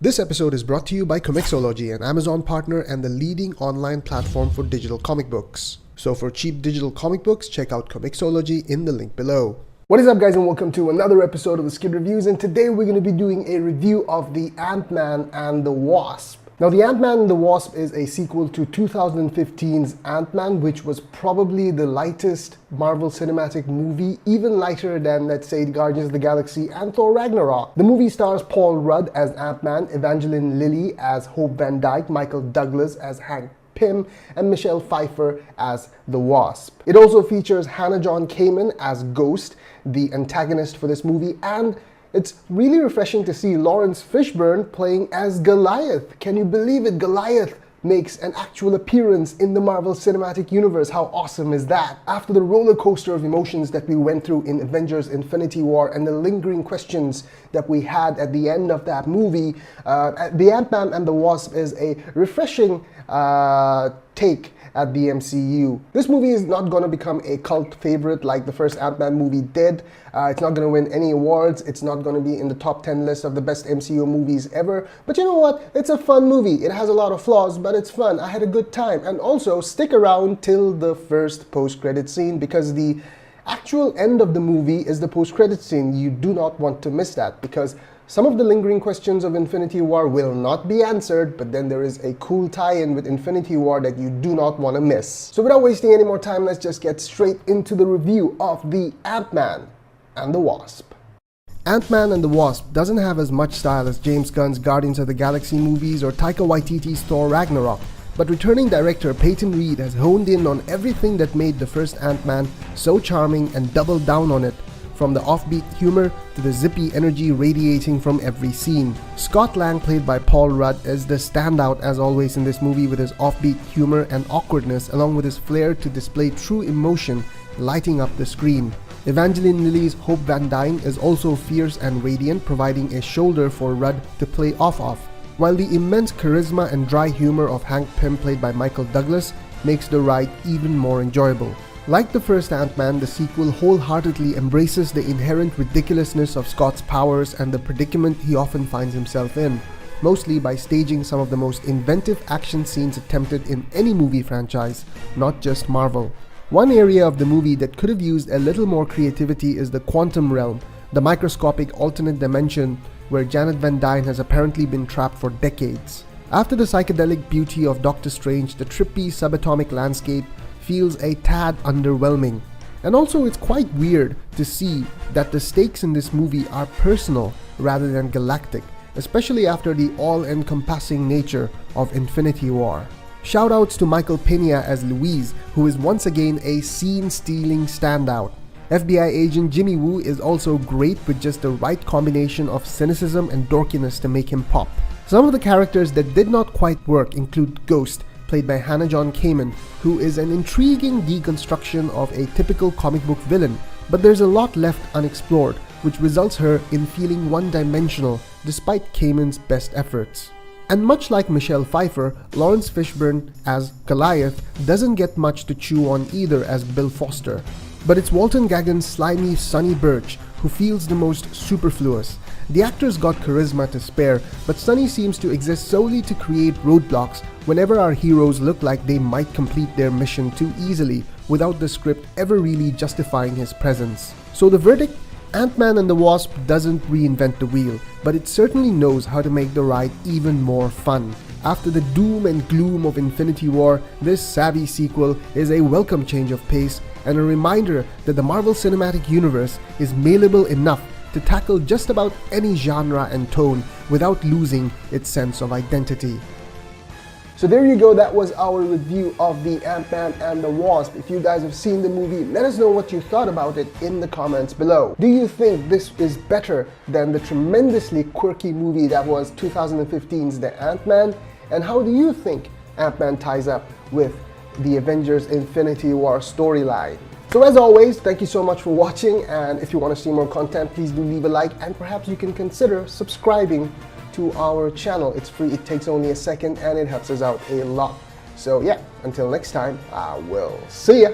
This episode is brought to you by Comixology, an Amazon partner and the leading online platform for digital comic books. So for cheap digital comic books, check out Comixology in the link below. What is up, guys, and welcome to another episode of the Skid Reviews, and today we're going to be doing a review of the Ant-Man and the Wasp. Now, the Ant-Man and the Wasp is a sequel to 2015's Ant-Man, which was probably the lightest Marvel Cinematic movie, even lighter than, let's say, Guardians of the Galaxy and Thor Ragnarok. The movie stars Paul Rudd as Ant-Man, Evangeline Lilly as Hope Van Dyke, Michael Douglas as Hank Pym, and Michelle Pfeiffer as the Wasp. It also features Hannah John Kamen as Ghost, the antagonist for this movie, and it's really refreshing to see Lawrence Fishburne playing as Goliath. Can you believe it? Goliath makes an actual appearance in the Marvel Cinematic Universe. How awesome is that? After the roller coaster of emotions that we went through in Avengers Infinity War and the lingering questions that we had at the end of that movie, the Ant-Man and the Wasp is a refreshing take at the MCU. This movie is not going to become a cult favorite like the first Ant-Man movie did. It's not going to win any awards. It's not going to be in the top 10 list of the best MCU movies ever. But you know what? It's a fun movie. It has a lot of flaws, but it's fun. I had a good time. And also, stick around till the first post-credit scene, because the actual end of the movie is the post-credit scene. You do not want to miss that, because some of the lingering questions of Infinity War will not be answered, but then there is a cool tie-in with Infinity War that you do not want to miss. So without wasting any more time, let's just get straight into the review of the Ant-Man and the Wasp. Ant-Man and the Wasp doesn't have as much style as James Gunn's Guardians of the Galaxy movies or Taika Waititi's Thor Ragnarok, but returning director Peyton Reed has honed in on everything that made the first Ant-Man so charming and doubled down on it, from the offbeat humor to the zippy energy radiating from every scene. Scott Lang, played by Paul Rudd, is the standout as always in this movie, with his offbeat humor and awkwardness along with his flair to display true emotion lighting up the screen. Evangeline Lilly's Hope Van Dyne is also fierce and radiant, providing a shoulder for Rudd to play off of, while the immense charisma and dry humor of Hank Pym, played by Michael Douglas, makes the ride even more enjoyable. Like the first Ant-Man, the sequel wholeheartedly embraces the inherent ridiculousness of Scott's powers and the predicament he often finds himself in, mostly by staging some of the most inventive action scenes attempted in any movie franchise, not just Marvel. One area of the movie that could have used a little more creativity is the quantum realm, the microscopic alternate dimension where Janet Van Dyne has apparently been trapped for decades. After the psychedelic beauty of Doctor Strange, the trippy subatomic landscape feels a tad underwhelming. And also, it's quite weird to see that the stakes in this movie are personal rather than galactic, especially after the all-encompassing nature of Infinity War. Shoutouts to Michael Pena as Louise, who is once again a scene-stealing standout. FBI agent Jimmy Woo is also great, with just the right combination of cynicism and dorkiness to make him pop. Some of the characters that did not quite work include Ghost, played by Hannah John Kamen, who is an intriguing deconstruction of a typical comic book villain, but there's a lot left unexplored, which results her in feeling one-dimensional despite Kamen's best efforts. And much like Michelle Pfeiffer, Lawrence Fishburne as Goliath doesn't get much to chew on either as Bill Foster, but it's Walton Goggins' slimy Sonny Birch who feels the most superfluous. The actor's got charisma to spare, but Sonny seems to exist solely to create roadblocks whenever our heroes look like they might complete their mission too easily, without the script ever really justifying his presence. So the verdict? Ant-Man and the Wasp doesn't reinvent the wheel, but it certainly knows how to make the ride even more fun. After the doom and gloom of Infinity War, this savvy sequel is a welcome change of pace and a reminder that the Marvel Cinematic Universe is malleable enough to tackle just about any genre and tone without losing its sense of identity. So there you go, that was our review of the Ant-Man and the Wasp. If you guys have seen the movie, let us know what you thought about it in the comments below. Do you think this is better than the tremendously quirky movie that was 2015's The Ant-Man? And how do you think Ant-Man ties up with the Avengers Infinity War storyline? So as always, thank you so much for watching, and if you want to see more content, please do leave a like, and perhaps you can consider subscribing to our channel. It's free, it takes only a second, and it helps us out a lot. So yeah, until next time, I will see ya!